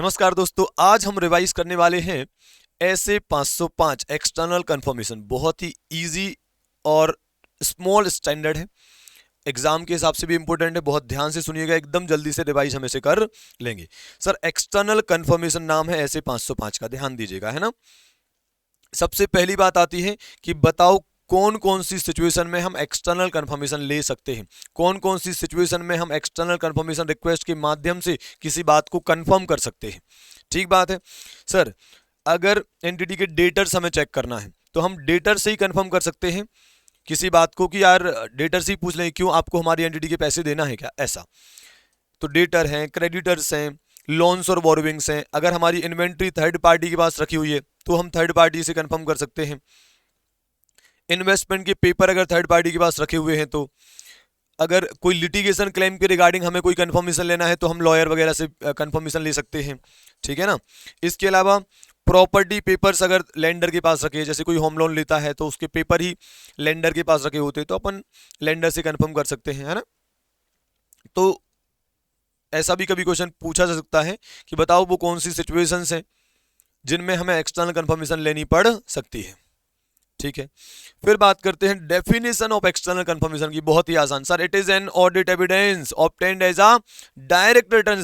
नमस्कार दोस्तों, आज हम रिवाइज करने वाले हैं ऐसे 505 एक्सटर्नल कंफर्मेशन। बहुत ही इजी और स्मॉल स्टैंडर्ड है, एग्जाम के हिसाब से भी इंपॉर्टेंट है। बहुत ध्यान से सुनिएगा, एकदम जल्दी से रिवाइज हम इसे कर लेंगे। सर, एक्सटर्नल कंफर्मेशन नाम है ऐसे 505 का, ध्यान दीजिएगा, है ना। सबसे पहली बात आती है कि बताओ कौन कौन सी सिचुएशन में हम एक्सटर्नल कंफर्मेशन ले सकते हैं, कौन कौन सी सिचुएशन में हम एक्सटर्नल कंफर्मेशन रिक्वेस्ट के माध्यम से किसी बात को कंफर्म कर सकते हैं। ठीक बात है सर। अगर एंटिटी के डेटर्स हमें चेक करना है तो हम डेटर से ही कंफर्म कर सकते हैं किसी बात को कि यार डेटर से ही पूछ लें क्यों आपको हमारी एंटिटी के पैसे देना है क्या, ऐसा। तो डेटर हैं, क्रेडिटर्स हैं, लोन्स और बोरोविंग्स हैं। अगर हमारी इन्वेंट्री थर्ड पार्टी के पास रखी हुई है तो हम थर्ड पार्टी से कंफर्म कर सकते हैं। इन्वेस्टमेंट के पेपर अगर थर्ड पार्टी के पास रखे हुए हैं तो, अगर कोई लिटिगेशन क्लेम के रिगार्डिंग हमें कोई कंफर्मेशन लेना है तो हम लॉयर वगैरह से कंफर्मेशन ले सकते हैं। ठीक है ना। इसके अलावा प्रॉपर्टी पेपर्स अगर लेंडर के पास रखे, जैसे कोई होम लोन लेता है तो उसके पेपर ही लेंडर के पास रखे होते हैं तो अपन लेंडर से कंफर्म कर सकते हैं, है ना। तो ऐसा भी कभी क्वेश्चन पूछा जा सकता है कि बताओ वो कौन सी सिचुएशंस हैं जिनमें हमें एक्सटर्नल कंफर्मेशन लेनी पड़ सकती है। ठीक है, फिर बात करते हैं डेफिनेशन ऑफ एक्सटर्नल कंफर्मेशन की। बहुत ही आसान sir, it is an audit evidence obtained as a direct return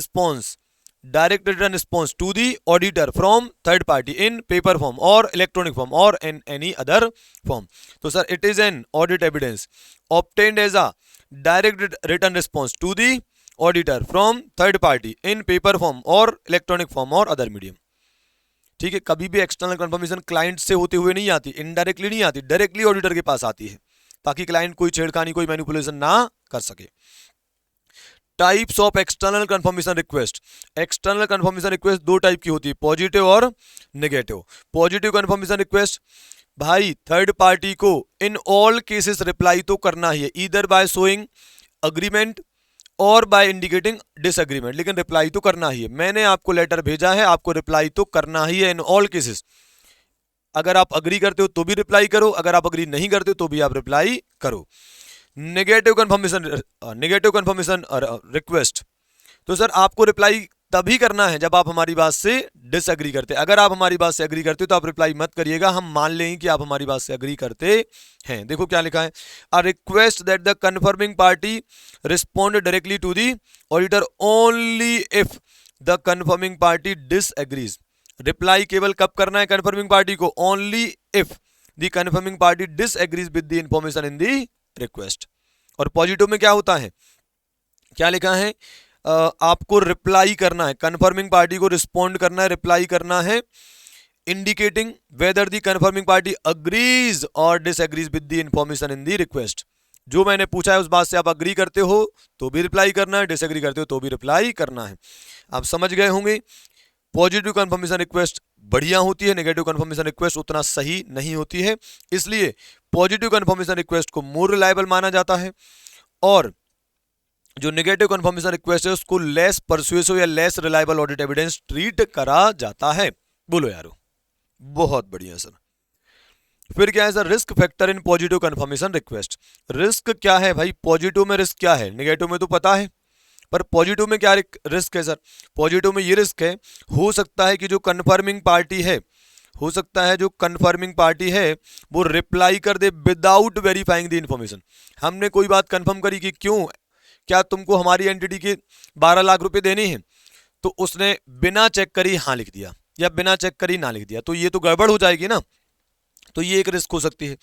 response to the auditor from third party in paper form or electronic form or in any other form. तो sir, it is an audit evidence obtained as a direct return response to the auditor from third party in paper form or electronic form or other medium. ठीक है, कभी भी external confirmation client से होते हुए नहीं आती, इनडायरेक्टली नहीं आती, डायरेक्टली ऑडिटर के पास आती है, ताकि क्लाइंट कोई छेड़खानी कोई मैनिपुलेशन ना कर सके। Types of external confirmation request. External confirmation request दो टाइप की होती है, पॉजिटिव और नेगेटिव। पॉजिटिव कंफर्मेशन रिक्वेस्ट, भाई थर्ड पार्टी को इन ऑल केसेस रिप्लाई तो करना ही है, ईदर बाय शोइंग अग्रीमेंट और बाय इंडिकेटिंग डिसएग्रीमेंट, लेकिन रिप्लाई तो करना ही है। मैंने आपको लेटर भेजा है, आपको रिप्लाई तो करना ही है इन ऑल केसेस। अगर आप अग्री करते हो तो भी रिप्लाई करो, अगर आप अग्री नहीं करते हो तो भी आप रिप्लाई करो। नेगेटिव कंफर्मेशन रिक्वेस्ट, तो सर आपको रिप्लाई तभी करना है जब आप हमारी बात से डिसएग्री करते हैं। अगर आप हमारी बात से एग्री करते हो तो आप रिप्लाई मत करिएगा, हम मान लेंगे कि आप हमारी बात से एग्री करते हैं। देखो क्या लिखा है, a request that the confirming party respond directly to the auditor only if the confirming party disagrees. Reply केवल कब करना है कन्फर्मिंग पार्टी को, only if the confirming party disagrees with the information in the request. और positive में क्या होता है, क्या लिखा है, आपको रिप्लाई करना है, कन्फर्मिंग पार्टी को रिस्पॉन्ड करना है, रिप्लाई करना है, indicating whether the confirming party agrees और disagrees with the information in the request. जो मैंने पूछा है उस बात से आप अग्री करते हो तो भी रिप्लाई करना है, डिसएग्री करते हो तो भी रिप्लाई करना है। आप समझ गए होंगे। पॉजिटिव कन्फर्मेशन रिक्वेस्ट बढ़िया होती है, नेगेटिव कन्फर्मेशन रिक्वेस्ट उतना सही नहीं होती है, इसलिए पॉजिटिव कन्फर्मेशन रिक्वेस्ट को मोर रिलायबल माना जाता है और जो नेगेटिव कन्फर्मेशन रिक्वेस्ट है उसको लेस परसुएसिव या less reliable audit evidence treat करा जाता है। बोलो यारो, बहुत बढ़िया सर। फिर क्या है sir, risk factor in positive confirmation request. Risk क्या है भाई, पॉजिटिव में रिस्क क्या है, नेगेटिव में तो पता है, पर पॉजिटिव में क्या रिस्क है सर। पॉजिटिव में ये रिस्क है, हो सकता है कि जो कन्फर्मिंग पार्टी है, हो सकता है जो कन्फर्मिंग पार्टी है वो रिप्लाई कर दे विदाउट वेरीफाइंग द इंफॉर्मेशन। हमने कोई बात कंफर्म करी कि क्यों, क्या तुमको हमारी एंटिटी के 12 लाख रुपए देने हैं, तो उसने बिना चेक करी हाँ लिख दिया या बिना चेक करी ना लिख दिया, तो ये तो गड़बड़ हो जाएगी ना। तो ये एक रिस्क हो सकती है।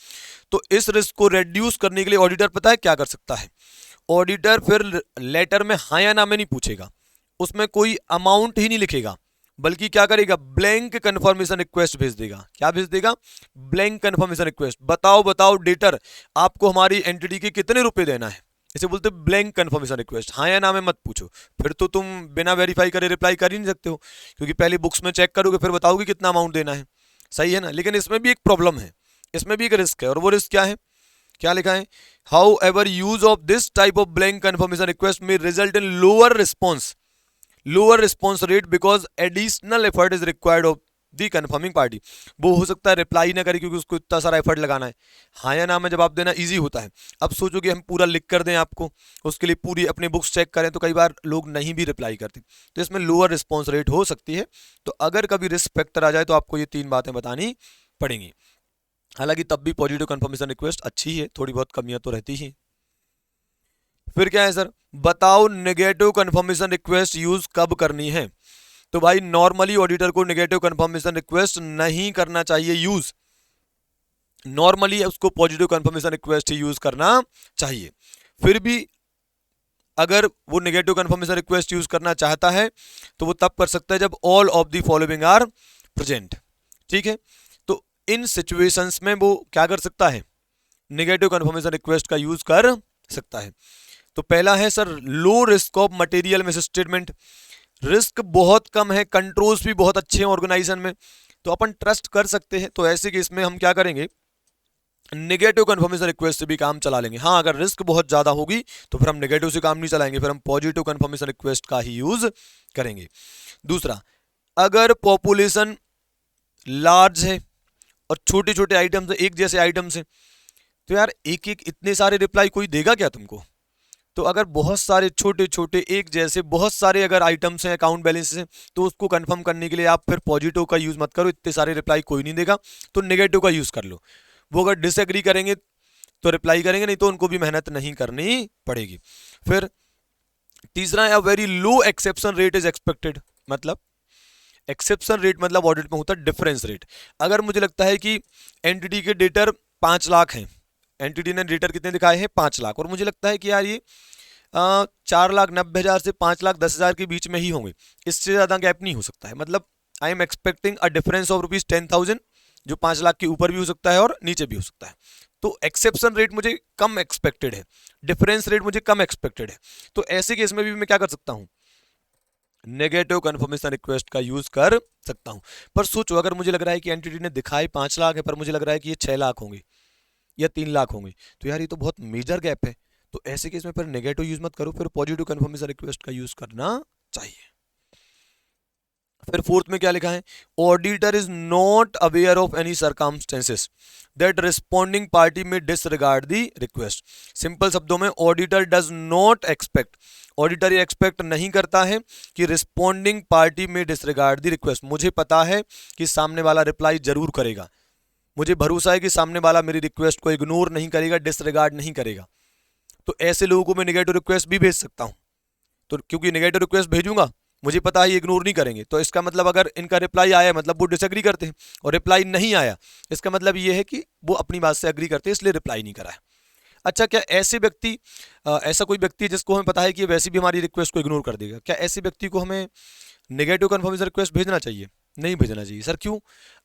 तो इस रिस्क को रेड्यूस करने के लिए ऑडिटर पता है क्या कर सकता है, ऑडिटर फिर लेटर में हाँ या ना में नहीं पूछेगा, उसमें कोई अमाउंट ही नहीं लिखेगा, बल्कि क्या करेगा, ब्लैंक कंफर्मेशन रिक्वेस्ट भेज देगा। क्या भेज देगा, ब्लैंक कंफर्मेशन रिक्वेस्ट। बताओ डेटर, आपको हमारी एंटिटी के कितने रुपए देना है, इसे बोलते ब्लैंक कंफर्मेशन रिक्वेस्ट। हाँ या ना में मत पूछो, फिर तो तुम बिना वेरीफाई करे रिप्लाई कर ही नहीं सकते हो, क्योंकि पहले बुक्स में चेक करोगे फिर बताओगे कितना अमाउंट देना है, सही है ना। लेकिन इसमें भी एक प्रॉब्लम है, इसमें भी एक रिस्क है, और वो रिस्क क्या है, क्या लिखा है, however use of this type of blank confirmation request में result in lower response rate because additional effort is required the confirming party. वो हो सकता है रिप्लाई ना करे क्योंकि उसको इतना सारा एफर्ट लगाना है। हाँ या ना में जवाब देना ईजी होता है। अब सोचो कि हम पूरा लिख कर दें आपको, उसके लिए पूरी अपनी बुक्स चेक करें, तो कई बार लोग नहीं भी रिप्लाई करते, तो इसमें लोअर रिस्पॉन्स रेट हो सकती है। तो अगर कभी रिस्क फैक्टर आ जाए तो आपको ये 3 बातें बतानी पड़ेंगी। हालांकि तब भी पॉजिटिव कंफर्मेशन रिक्वेस्ट अच्छी है, थोड़ी बहुत कमियां तो रहती ही। फिर क्या है सर, बताओ नेगेटिव कंफर्मेशन रिक्वेस्ट यूज कब करनी है। तो भाई नॉर्मली ऑडिटर को नेगेटिव कंफर्मेशन रिक्वेस्ट नहीं करना चाहिए यूज, नॉर्मली उसको पॉजिटिव कंफर्मेशन रिक्वेस्ट ही यूज करना चाहिए। फिर भी अगर वो नेगेटिव कंफर्मेशन रिक्वेस्ट यूज करना चाहता है तो वो तब कर सकता है जब all of the following are present. ठीक है, तो इन सिचुएशंस में वो क्या कर सकता है, नेगेटिव कंफर्मेशन रिक्वेस्ट का यूज कर सकता है। तो पहला है sir low risk of material miss statement, risk बहुत कम है, कंट्रोल्स भी बहुत अच्छे हैं ऑर्गेनाइजेशन में, तो अपन ट्रस्ट कर सकते हैं। तो ऐसे केस में हम क्या करेंगे, नेगेटिव कंफर्मेशन रिक्वेस्ट से भी काम चला लेंगे। हाँ अगर रिस्क बहुत ज्यादा होगी तो फिर हम नेगेटिव से काम नहीं चलाएंगे, फिर हम पॉजिटिव कंफर्मेशन रिक्वेस्ट का ही यूज करेंगे। दूसरा, अगर पॉपुलेशन लार्ज है और छोटे छोटे आइटम्स है, एक जैसे आइटम्स है, तो यार एक एक इतने सारे रिप्लाई कोई देगा क्या तुमको। तो अगर बहुत सारे छोटे छोटे एक जैसे बहुत सारे अगर आइटम्स हैं, अकाउंट बैलेंस हैं, तो उसको कंफर्म करने के लिए आप फिर पॉजिटिव का यूज मत करो, इतने सारे रिप्लाई कोई नहीं देगा, तो नेगेटिव का यूज कर लो। वो अगर डिसएग्री करेंगे तो रिप्लाई करेंगे, नहीं तो उनको भी मेहनत नहीं करनी पड़ेगी। फिर तीसरा है very low exception rate is expected, मतलब एक्सेप्शन रेट मतलब ऑडिट में होता है डिफरेंस रेट। अगर मुझे लगता है कि एंटिटी के डेटर 5 लाख हैं, एंटिटी ने डेटर कितने दिखाए हैं 5 लाख, और मुझे लगता है कि यार ये 4,90,000 से 5,10,000 के बीच में ही होंगे, इससे ज़्यादा गैप नहीं हो सकता है। मतलब I am expecting a difference of ₹10,000, जो 5 लाख के ऊपर भी हो सकता है और नीचे भी हो सकता है। तो एक्सेप्शन रेट मुझे कम एक्सपेक्टेड है, डिफरेंस रेट मुझे कम एक्सपेक्टेड है, तो ऐसे केस में भी मैं क्या कर सकता हूँ, नेगेटिव कंफर्मेशन रिक्वेस्ट का यूज कर सकता हूँ। पर सोचो अगर मुझे लग रहा है कि एंटिटी ने दिखाए 5 लाख है, पर मुझे लग रहा है कि ये 6 लाख होंगे या 3 लाख होंगे, तो यार ये तो बहुत मेजर गैप है। तो ऐसे केस में फिर नेगेटिव यूज मत करो, फिर पॉजिटिव कंफर्मेशन रिक्वेस्ट का यूज करना चाहिए। फिर फोर्थ में क्या लिखा है, auditor is not aware of any circumstances that responding party में डिसरिगार्ड दी रिक्वेस्ट। सिंपल शब्दों में auditor does not expect, auditor ये एक्सपेक्ट नहीं करता है कि रिस्पॉन्डिंग पार्टी में डिसरिगार्ड दी रिक्वेस्ट। मुझे पता है कि सामने वाला रिप्लाई जरूर करेगा, मुझे भरोसा है कि सामने वाला मेरी रिक्वेस्ट को इग्नोर नहीं करेगा, डिसरिगार्ड नहीं करेगा, तो ऐसे लोगों को मैं नेगेटिव रिक्वेस्ट भी भेज सकता हूं। तो क्योंकि नेगेटिव रिक्वेस्ट भेजूंगा, मुझे पता है ये इग्नोर नहीं करेंगे, तो इसका मतलब अगर इनका रिप्लाई आया मतलब वो डिसएग्री करते हैं, और रिप्लाई नहीं आया इसका मतलब ये है कि वो अपनी बात से एग्री करते हैं, इसलिए रिप्लाई नहीं करा है। अच्छा, क्या ऐसे व्यक्ति ऐसा कोई व्यक्ति है जिसको हमें पता है कि ये वैसे भी हमारी रिक्वेस्ट को इग्नोर कर देगा, क्या ऐसे व्यक्ति को हमें नेगेटिव कन्फर्मेशन रिक्वेस्ट भेजना चाहिए? नहीं भेजना चाहिए। सर क्यों?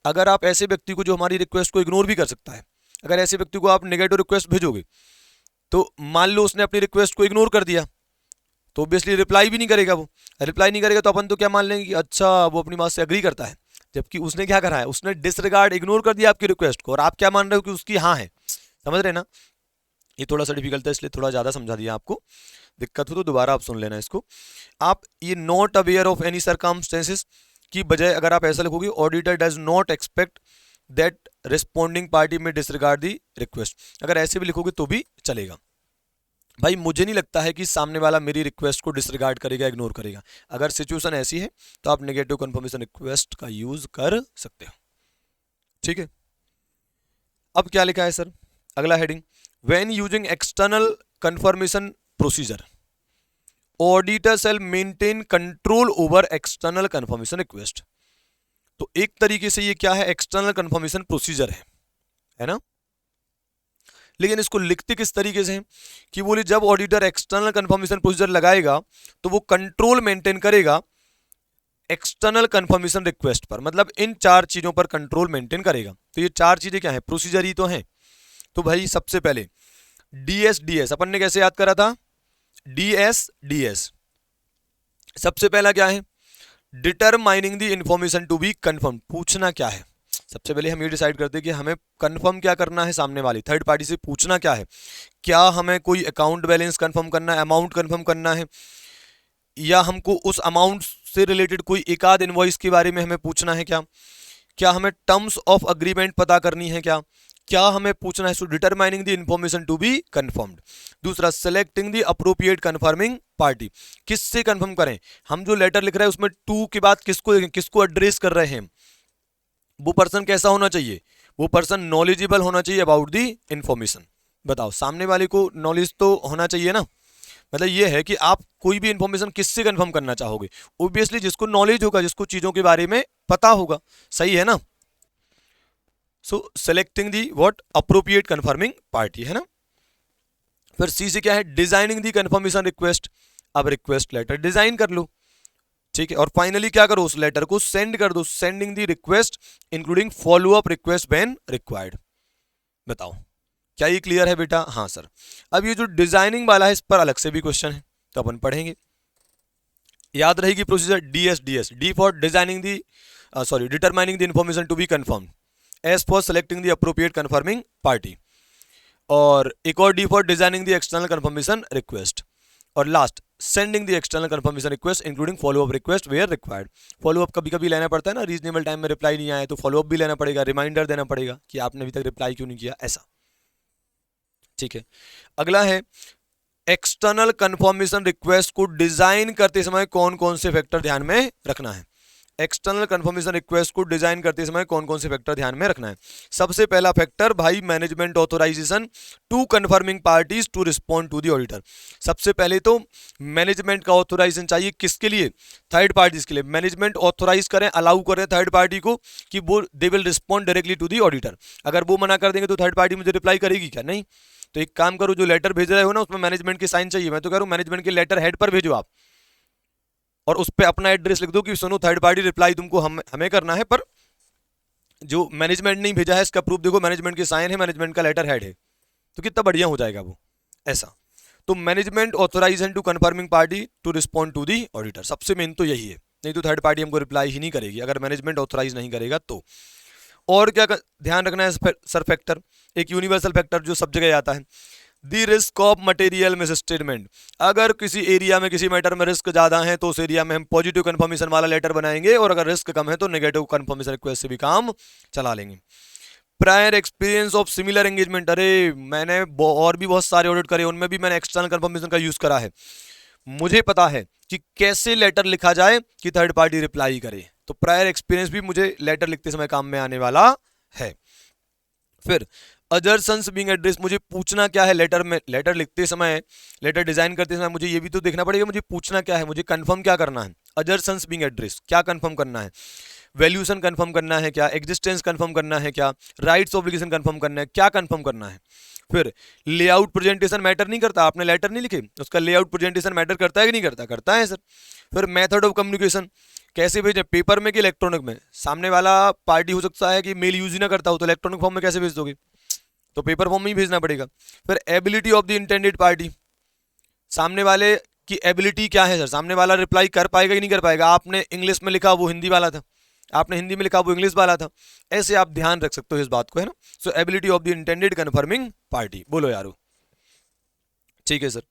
अगर आप ऐसे व्यक्ति को जो हमारी रिक्वेस्ट को इग्नोर भी कर सकता है, अगर ऐसे व्यक्ति को आप नेगेटिव रिक्वेस्ट भेजोगे तो मान लो उसने अपनी रिक्वेस्ट को इग्नोर कर दिया, तो ऑब्वियसली रिप्लाई भी नहीं करेगा। वो रिप्लाई नहीं करेगा तो अपन तो क्या मान लेंगे कि अच्छा वो अपनी बात से एग्री करता है, जबकि उसने क्या करा है, उसने डिसरिगार्ड इग्नोर कर दिया आपकी रिक्वेस्ट को, और आप क्या मान रहे हो कि उसकी हाँ है। समझ रहे ना? ये थोड़ा सा डिफिकल्ट है इसलिए थोड़ा ज़्यादा समझा दिया आपको, दिक्कत हो तो दोबारा आप सुन लेना इसको। आप ये not aware of any circumstances की बजाय अगर आप ऐसा लिखोगे, auditor does not expect that responding party में डिसरिगार्ड दी रिक्वेस्ट, अगर ऐसे भी लिखोगे तो भी चलेगा। भाई मुझे नहीं लगता है कि सामने वाला मेरी रिक्वेस्ट को डिसरिगार्ड करेगा, इग्नोर करेगा। अगर सिचुएशन ऐसी है तो आप नेगेटिव कंफर्मेशन रिक्वेस्ट का यूज कर सकते हो। ठीक है, अब क्या लिखा है सर, अगला heading, when using external confirmation procedure auditor shall maintain control over external confirmation request. तो एक तरीके से ये क्या है, एक्सटर्नल कंफर्मेशन प्रोसीजर है ना। लेकिन इसको लिखते किस तरीके से हैं कि बोले जब ऑडिटर एक्सटर्नल कंफर्मेशन प्रोसीजर लगाएगा तो वो कंट्रोल मेंटेन करेगा एक्सटर्नल कंफर्मेशन रिक्वेस्ट पर, मतलब इन 4 चीजों पर कंट्रोल मेंटेन करेगा। तो ये 4 चीजें क्या है, प्रोसीजर ही तो हैं। तो भाई सबसे पहले डीएस अपन ने कैसे याद करा था, डीएस सबसे पहला क्या है, determining the information to be confirm. पूछना क्या है, सबसे पहले हम ये डिसाइड करते हैं कि हमें कंफर्म क्या करना है, सामने वाली थर्ड पार्टी से पूछना क्या है। क्या हमें कोई अकाउंट बैलेंस कंफर्म करना है, अमाउंट कंफर्म करना है, या हमको उस अमाउंट से रिलेटेड कोई एक आध इनवॉइस के बारे में हमें पूछना है क्या, क्या हमें टर्म्स ऑफ अग्रीमेंट पता करनी है क्या हमें पूछना है, so determining the information to be confirmed. दूसरा, selecting the appropriate confirming party, किससे कंफर्म करें, हम जो लेटर लिख रहे हैं उसमें टू के बाद किसको एड्रेस कर रहे हैं, वो पर्सन कैसा होना चाहिए, वो पर्सन नॉलेजेबल होना चाहिए अबाउट दी इंफॉर्मेशन। बताओ, सामने वाले को नॉलेज तो होना चाहिए ना, मतलब ये है कि आप कोई भी इंफॉर्मेशन किससे कंफर्म करना चाहोगे, ऑब्वियसली जिसको नॉलेज होगा, जिसको चीजों के बारे में पता होगा, सही है ना। So selecting the what appropriate confirming party, है ना। फिर सी से क्या है, डिजाइनिंग दी कंफर्मेशन रिक्वेस्ट, अब रिक्वेस्ट लेटर डिजाइन कर लो, ठीक है। और फाइनली क्या करो, उस लेटर को सेंड कर दो, sending the request including follow up request when required. बताओ, क्या ये क्लियर है बेटा? हाँ सर। अब ये जो डिजाइनिंग वाला है, इस पर अलग से भी क्वेश्चन है, तो अपन पढ़ेंगे। याद रहेगी procedure, DSDS, D for designing the determining the information to be confirm, S for selecting the appropriate confirming party, और एक और D for designing the external confirmation request, और last sending the external confirmation request including follow up request where required. Follow up कभी कभी लेना पड़ता है ना, रीजनेबल टाइम में रिप्लाई नहीं आया तो फॉलो अप भी लेना पड़ेगा, रिमाइंडर देना पड़ेगा कि आपने अभी तक रिप्लाई क्यों नहीं किया, ऐसा, ठीक है। अगला है, एक्सटर्नल कंफर्मेशन रिक्वेस्ट को डिजाइन करते समय कौन कौन से फैक्टर ध्यान में रखना है। एक्सटर्नल कंफर्मेशन रिक्वेस्ट को डिजाइन करते समय कौन कौन से फैक्टर ध्यान में रखना है। सबसे पहला फैक्टर भाई, management authorization to confirming parties to respond to the auditor. सबसे पहले तो मैनेजमेंट का ऑथराइजेशन चाहिए, किसके लिए, थर्ड पार्टीज के लिए। मैनेजमेंट ऑथराइज करें, अलाउ करें थर्ड पार्टी को कि वो they will respond directly to the auditor. अगर वो मना कर देंगे तो थर्ड पार्टी मुझे रिप्लाई करेगी क्या? नहीं। तो एक काम करो, जो लेटर भेज रहे हो ना, उसमें मैनेजमेंट के साइन चाहिए। मैं तो कह रहा हूं मैनेजमेंट के लेटर हेड पर भेजो आप, और उस पर अपना एड्रेस लिख दो कि सुनो थर्ड पार्टी रिप्लाई तुमको हमें करना है, पर जो मैनेजमेंट नहीं भेजा है इसका प्रूफ देखो, मैनेजमेंट के साइन है, मैनेजमेंट का लेटर हेड है, तो कितना बढ़िया हो जाएगा वो, ऐसा। तो management authorization to confirming party to respond to the auditor, सबसे मेन तो यही है, नहीं तो थर्ड पार्टी हमको रिप्लाई ही नहीं करेगी अगर मैनेजमेंट ऑथराइज नहीं करेगा तो। और क्या ध्यान रखना है सर, फैक्टर, एक यूनिवर्सल फैक्टर जो सब जगह आता है, the risk of material miss statement. अगर किसी एरिया में, किसी मैटर में रिस्क ज्यादा है तो उस एरिया में हम पॉजिटिव कंफर्मेशन वाला लेटर बनाएंगे, और अगर रिस्क कम है तो नेगेटिव कंफर्मेशन रिक्वेस्ट से भी काम चला लेंगे। Prior experience of similar engagement, अरे मैंने और भी बहुत सारे ऑडिट करे, उनमें भी मैंने एक्सटर्नल कंफर्मेशन का यूज करा है, मुझे पता है कि कैसे लेटर लिखा जाए कि थर्ड पार्टी रिप्लाई करे, तो प्रायर एक्सपीरियंस भी मुझे लेटर लिखते समय काम में आने वाला है। फिर अजर्सन्स बीइंग एड्रेस, मुझे पूछना क्या है लेटर में, लेटर लिखते समय, लेटर डिजाइन करते समय मुझे ये भी तो देखना पड़ेगा मुझे पूछना क्या है, मुझे कंफर्म क्या करना है। अजर्सन्स बीइंग एड्रेस, क्या कंफर्म करना है, वैल्यूशन कंफर्म करना है क्या, एग्जिस्टेंस कंफर्म करना है क्या, राइट्स ऑब्लिगेशन कंफर्म करना है, क्या कंफर्म करना है। फिर लेआउट प्रेजेंटेशन मैटर नहीं करता, आपने लेटर नहीं लिखे, उसका लेआउट प्रेजेंटेशन मैटर करता है कि नहीं करता? करता है सर। फिर मेथड ऑफ कम्युनिकेशन, कैसे भेजें, पेपर में कि इलेक्ट्रॉनिक में। सामने वाला पार्टी हो सकता है कि मेल यूज ही ना करता हो, तो इलेक्ट्रॉनिक फॉर्म में कैसे भेज दोगे, तो पेपर फॉर्म में ही भेजना पड़ेगा। फिर ability of the intended party, सामने वाले की एबिलिटी क्या है सर, सामने वाला रिप्लाई कर पाएगा कि नहीं कर पाएगा। आपने इंग्लिश में लिखा वो हिंदी वाला था, आपने हिंदी में लिखा वो इंग्लिश वाला था, ऐसे आप ध्यान रख सकते हो इस बात को, है ना। So ability of the intended confirming party, बोलो यारो, ठीक है सर।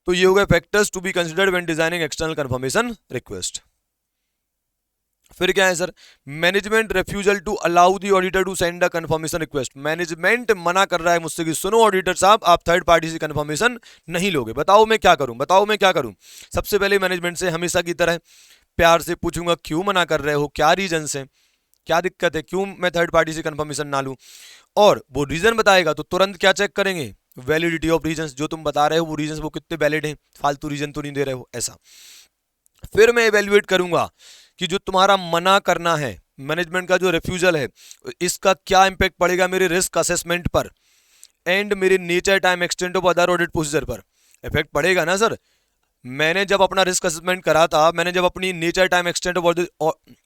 तो ये हो गए factors to be considered when designing external confirmation request. फिर क्या है sir, management refusal to allow the auditor to send a confirmation request. Management मना कर रहा है मुझसे कि सुनो ऑडिटर साहब, आप थर्ड पार्टी से कंफर्मेशन नहीं लोगे, बताओ मैं क्या करूं, बताओ मैं क्या करूं। सबसे पहले मैनेजमेंट से हमेशा की तरह प्यार से पूछूंगा, क्यों मना कर रहे हो, क्या रीजन से, क्या दिक्कत है, क्यों मैं थर्ड पार्टी से कंफर्मेशन ना लूं। और वो रीजन बताएगा तो तुरंत क्या चेक करेंगे, वैलिडिटी ऑफ रीजन, जो तुम बता रहे हो वो रीजन वो कितने वैलिड हैं, फालतू रीजन तो नहीं दे रहे हो, ऐसा। फिर मैं इवेल्युएट करूंगा कि जो तुम्हारा मना करना है, मैनेजमेंट का जो रिफ्यूजल है, इसका क्या इंपैक्ट पड़ेगा मेरे रिस्क असेसमेंट पर एंड मेरे nature time extent of other audit procedure पर। इफेक्ट पड़ेगा ना सर। मैंने जब अपना रिस्क असेसमेंट करा था, मैंने जब अपनी nature time extent of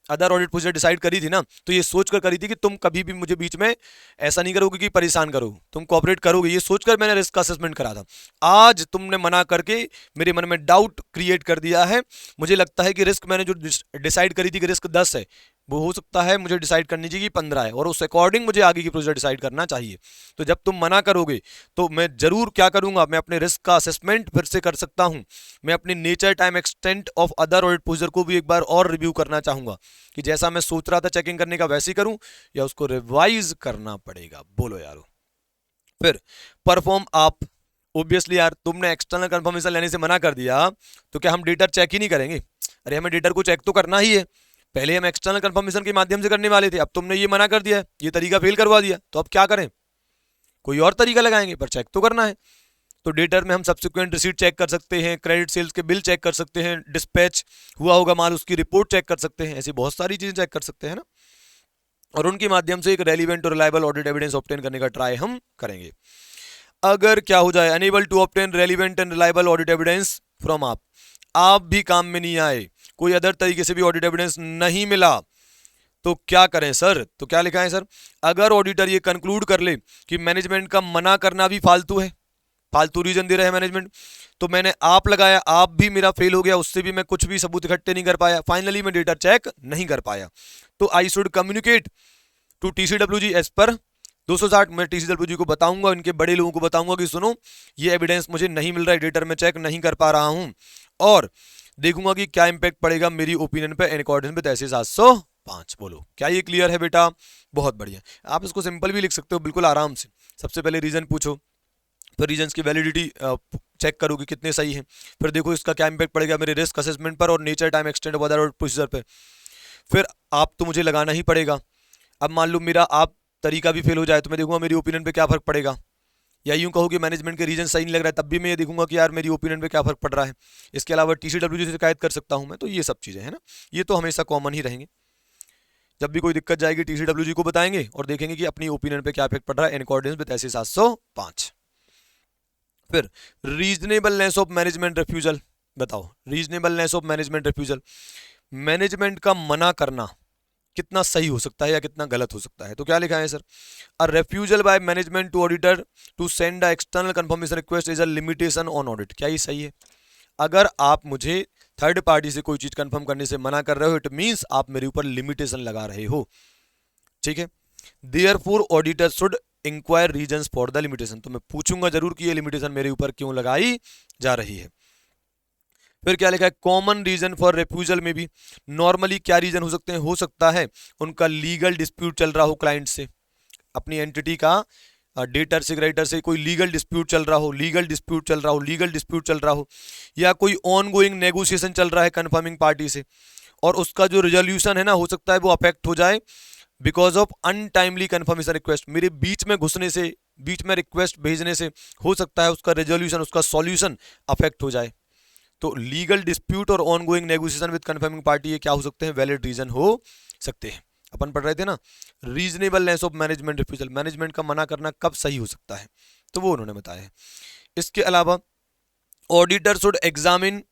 other audit procedure decide करी थी ना, तो ये सोचकर करी थी कि तुम कभी भी मुझे बीच में ऐसा नहीं करोगे कि परेशान करो, तुम कोऑपरेट करोगे, ये सोचकर मैंने रिस्क असेसमेंट करा था। आज तुमने मना करके मेरे मन में डाउट क्रिएट कर दिया है। मुझे लगता है कि रिस्क मैंने जो डिसाइड करी थी कि रिस्क 10 है, वो हो सकता है मुझे डिसाइड करनी चाहिए कि 15 है और उस अकॉर्डिंग मुझे आगे की प्रोसीजर डिसाइड करना चाहिए। तो जब तुम मना करोगे तो मैं जरूर क्या करूंगा, मैं अपने रिस्क का असेसमेंट फिर से कर सकता हूं, मैं अपनी nature time extent of other audit procedure को भी एक बार और रिव्यू करना चाहूंगा कि जैसा मैं सोच रहा था चेकिंग करने का वैसे ही करूं या उसको रिवाइज करना पड़ेगा। बोलो यारो। फिर परफॉर्म आप, ओब्वियसली यार तुमने एक्सटर्नल कंफर्मेशन लेने से मना कर दिया तो क्या हम डेटर चेक ही नहीं करेंगे? अरे हमें डेटर को चेक तो करना ही है। पहले हम एक्सटर्नल कंफर्मेशन के माध्यम से करने वाले थे, अब तुमने ये मना कर दिया है, ये तरीका फेल करवा दिया, तो अब क्या करें? कोई और तरीका लगाएंगे, पर चेक तो करना है। तो डेटर में हम सब्सिक्वेंट रिसीट चेक कर सकते हैं, क्रेडिट सेल्स के बिल चेक कर सकते हैं, डिस्पैच हुआ होगा माल उसकी रिपोर्ट चेक कर सकते हैं, ऐसी बहुत सारी चीजें चेक कर सकते हैं ना, और उनके माध्यम से एक रेलिवेंट और रिलायबल ऑडिट एविडेंस ऑब्टेन करने का ट्राई हम करेंगे। अगर क्या हो जाए, unable to obtain relevant and reliable audit evidence from आप भी काम में नहीं आए, कोई अदर तरीके से भी ऑडिट एविडेंस नहीं मिला, तो क्या करें सर? तो क्या लिखा है सर? अगर ऑडिटर ये कंक्लूड कर ले कि मैनेजमेंट का मना करना भी फालतू है, फालतू रीजन दे रहे हैं मैनेजमेंट, तो मैंने आप लगाया, आप भी मेरा फेल हो गया, उससे भी मैं कुछ भी सबूत इकट्ठे नहीं कर पाया, फाइनली मैं डेटा चेक नहीं कर पाया, तो I should communicate to TCWG as per 260। मैं टीसीडब्ल्यूजी को बताऊंगा, इनके बड़े लोगों को बताऊंगा कि सुनो ये एविडेंस मुझे नहीं मिल रहा है, डेटा में चेक नहीं कर पा रहा हूं, और देखूंगा कि क्या इंपैक्ट पड़ेगा मेरी ओपिनियन पे इन अकॉर्डेंस विद ऐसे 705। बोलो क्या ये क्लियर है बेटा? बहुत बढ़िया। आप इसको सिंपल भी लिख सकते हो बिल्कुल आराम से। सबसे पहले रीजन पूछो, फिर रीजन्स की वैलिडिटी चेक करो कि कितने सही हैं, फिर देखो इसका क्या इंपैक्ट पड़ेगा मेरे रिस्क असेसमेंट पर और nature time extend of other procedure पे, फिर आप तो मुझे लगाना ही पड़ेगा। अब मान लो मेरा आप तरीका भी फेल हो जाए तो मैं देखूंगा मेरी ओपिनियन पे क्या फर्क पड़ेगा, या यूं कहो कि मैनेजमेंट के रीजन सही नहीं लग रहा है, तब भी मैं ये देखूंगा कि यार मेरी ओपिनियन पे क्या फर्क पड़ रहा है। इसके अलावा टीसीडब्ल्यूजी से शिकायत कर सकता हूं मैं, तो ये सब चीजें हैं ना, ये तो हमेशा कॉमन ही रहेंगे। जब भी कोई दिक्कत जाएगी टीसीडब्ल्यूजी को बताएंगे और देखेंगे कि अपनी ओपिनियन पे क्या इफेक्ट पड़ रहा है इन अकॉर्डेंस विद ऐसे 705। फिर रीजनेबलनेस ऑफ मैनेजमेंट रिफ्यूजल, बताओ reasonableness of management refusal, management का मना करना कितना सही हो सकता है या कितना गलत हो सकता है? तो क्या लिखा है sir? A refusal by management to auditor to send a external confirmation request is a limitation on audit. क्या ये सही है? अगर आप मुझे थर्ड पार्टी से कोई चीज कंफर्म करने से मना कर रहे हो, इट मींस आप मेरे ऊपर लिमिटेशन लगा रहे हो, ठीक है। Therefore auditor should inquire reasons for the limitation, तो मैं पूछूंगा जरूर कि ये लिमिटेशन मेरे ऊपर क्यों लगाई जा रही है। फिर क्या लिखा है? कॉमन रीजन फॉर रेफ्यूजल में भी नॉर्मली क्या रीजन हो सकते हैं? हो सकता है उनका लीगल डिस्प्यूट चल रहा हो क्लाइंट से, अपनी एंटिटी का डेटर से क्रेडिटर से कोई लीगल डिस्प्यूट चल रहा हो, लीगल डिस्प्यूट चल रहा हो, लीगल डिस्प्यूट चल रहा हो, या कोई ऑन गोइंग नेगोशिएशन चल रहा है कन्फर्मिंग पार्टी से, और उसका जो रिजोल्यूशन है ना, हो सकता है वो अफेक्ट हो जाए because of untimely confirmation request, मेरे बीच में घुसने से, बीच में रिक्वेस्ट भेजने से हो सकता है उसका रेजोल्यूशन, उसका सॉल्यूशन अफेक्ट हो जाए। तो लीगल डिस्प्यूट और on going negotiation with confirming party ये क्या हो सकते हैं? वैलिड रीजन हो सकते हैं। अपन पढ़ रहे थे ना reasonableness of management refusal, management का मना करना कब सही हो सकता है, तो वो उन्होंने बताया है। इसके अलावा auditor should examine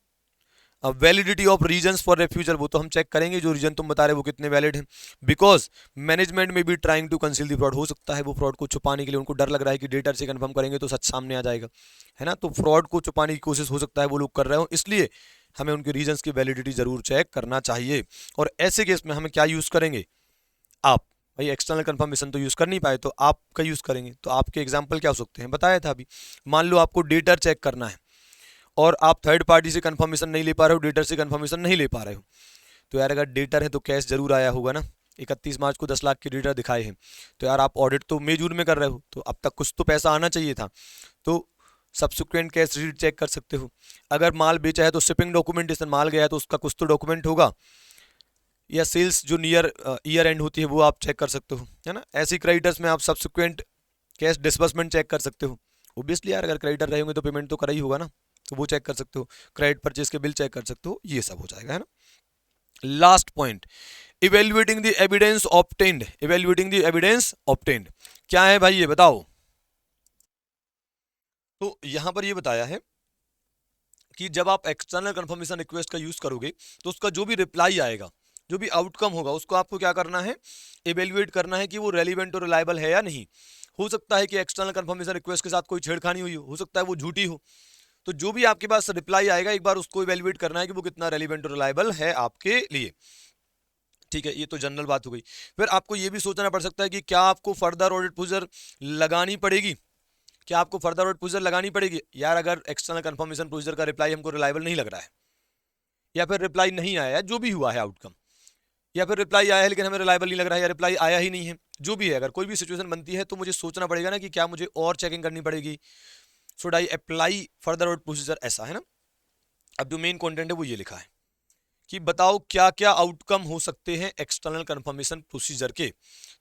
validity of reasons for refusal, वो तो हम चेक करेंगे जो रीजन तुम बता रहे हो वो कितने वैलिड हैं, बिकॉज मैनेजमेंट में भी trying to conceal the fraud, हो सकता है वो फ्रॉड को छुपाने के लिए उनको डर लग रहा है कि डेटा से कंफर्म करेंगे तो सच सामने आ जाएगा, है ना, तो फ्रॉड को छुपाने की कोशिश हो सकता है वो लोग कर रहे हो, इसलिए हमें उनके रीजंस की वैलिडिटी जरूर चेक करना चाहिए। और ऐसे केस में हमें क्या यूज करेंगे? आप भाई एक्सटर्नल कंफर्मेशन तो यूज कर नहीं पाए तो आपका यूज करेंगे। तो आपके एग्जाम्पल क्या हो सकते हैं? बताया था अभी, मान लो आपको डेटर चेक करना है और आप थर्ड पार्टी से कंफर्मेशन नहीं ले पा रहे हो, डेटर से कंफर्मेशन नहीं ले पा रहे हो, तो यार अगर डेटर है तो कैश जरूर आया होगा ना, 31 मार्च को 10 लाख के डेटर दिखाए हैं, तो यार आप ऑडिट तो मई जून में कर रहे हो, तो अब तक कुछ तो पैसा आना चाहिए था, तो सब्सिक्वेंट कैश रिसीट चेक कर सकते हो। अगर माल बेचा है तो शिपिंग डॉक्यूमेंटेशन, माल गया है तो उसका कुछ तो डॉक्यूमेंट होगा, या सेल्स जो नियर ईयर एंड होती है वो आप चेक कर सकते हो, है ना। ऐसी क्रेडिटर्स में आप सब्सिक्वेंट कैश डिसबर्समेंट चेक कर सकते हो। ओब्वियसली यार अगर क्रेडिटर रहेंगे तो पेमेंट तो करा ही होगा ना, तो वो चेक कर सकते हो। क्रेडिट परचेज के बिल चेक कर सकते हो, ये सब हो जाएगा, है ना। Last point, evaluating the evidence obtained, evaluating the evidence obtained क्या है भाई ये बताओ? तो यहां पर ये बताया है कि जब आप एक्सटर्नल कंफर्मेशन रिक्वेस्ट का यूज करोगे तो उसका जो भी रिप्लाई आएगा, जो भी आउटकम होगा, उसको आपको क्या करना है? इवेल्युएट करना है कि वो रेलिवेंट और रिलायबल है या नहीं। हो सकता है कि एक्सटर्नल कंफर्मेशन रिक्वेस्ट के साथ कोई छेड़खानी हुई हो सकता है वो झूठी हो, तो जो भी आपके पास रिप्लाई आएगा एक बार उसको इवेल्युएट करना है कि वो कितना रेलिवेंट और रिलायबल है आपके लिए। ठीक है, ये तो जनरल बात हो गई। फिर आपको ये भी सोचना पड़ सकता है कि क्या आपको फर्दर ऑडिट प्रोसीजर लगानी पड़ेगी, क्या आपको फर्दर ऑडिट प्रोसीजर लगानी पड़ेगी यार, अगर एक्सटर्नल कंफर्मेशन प्रोसीजर का रिप्लाई हमको रिलायबल नहीं लग रहा है, या फिर रिप्लाई नहीं आया है, जो भी हुआ है आउटकम, या फिर रिप्लाई आया है लेकिन हमें रिलायबल नहीं लग रहा है, या रिप्लाई आया ही नहीं है, जो भी है, अगर कोई भी सिचुएशन बनती है तो मुझे सोचना पड़ेगा ना कि क्या मुझे और चेकिंग करनी पड़ेगी, should I apply further audit procedure, ऐसा है ना। अब जो मेन कंटेंट है वो ये लिखा है कि बताओ क्या क्या आउटकम हो सकते हैं एक्सटर्नल कंफर्मेशन प्रोसीजर के।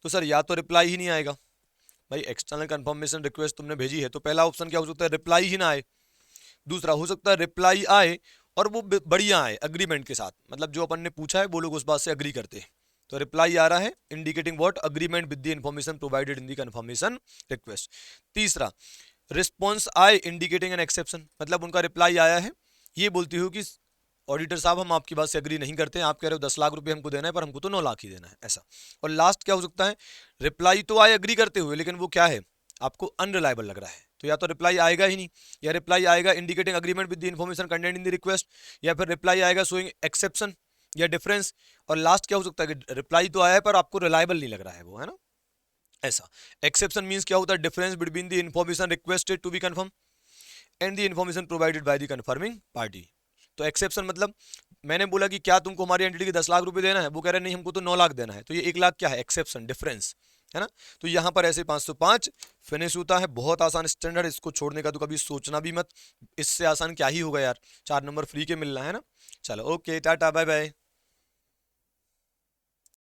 तो सर या तो रिप्लाई ही नहीं आएगा, भाई एक्सटर्नल कंफर्मेशन रिक्वेस्ट तुमने भेजी है तो पहला ऑप्शन क्या हो सकता है, रिप्लाई ही ना आए। दूसरा हो सकता है रिप्लाई आए और वो बढ़िया आए अग्रीमेंट के साथ, मतलब जो अपन ने पूछा है वो लोग उस बात से अग्री करते हैं, तो रिप्लाई आ रहा है indicating what, agreement with the information provided in the confirmation request. तीसरा रिस्पॉन्स आए इंडिकेटिंग एन एक्सेप्शन, मतलब उनका रिप्लाई आया है ये बोलती हो कि ऑडिटर साहब हम आपकी बात से अग्री नहीं करते हैं, आप कह रहे हो 10 लाख रुपए हमको देना है पर हमको तो 9 लाख ही देना है, ऐसा। और लास्ट क्या हो सकता है, रिप्लाई तो आए अग्री करते हुए लेकिन वो क्या है, आपको अनरिलायबल लग रहा है, तो या तो रिप्लाई आएगा ही नहीं, या रिप्लाई आएगा indicating agreement with the information content in the request, या फिर रिप्लाई आएगा शोइंग एक्सेप्शन या डिफरेंस, और लास्ट क्या हो सकता है कि रिप्लाई तो आया है पर आपको रिलायबल नहीं लग रहा है वो, है ना, ऐसा। एक्सेप्शन मीन्स क्या होता है, difference between the information requested to be confirm and the information provided by the confirming party. तो एक्सेप्शन मतलब मैंने बोला कि क्या तुमको हमारी एंटिटी के 10 लाख रुपए देना है, वो कह रहे नहीं हमको तो 9 लाख देना है, तो ये 1 लाख क्या है, एक्सेप्शन डिफरेंस, है ना। तो यहाँ पर ऐसे 505 फिनिश होता है, बहुत आसान स्टैंडर्ड, इसको छोड़ने का तो कभी सोचना भी मत, इससे आसान क्या ही होगा यार, 4 नंबर फ्री के मिल रहा है ना। चलो ओके, टाटा बाय बाय।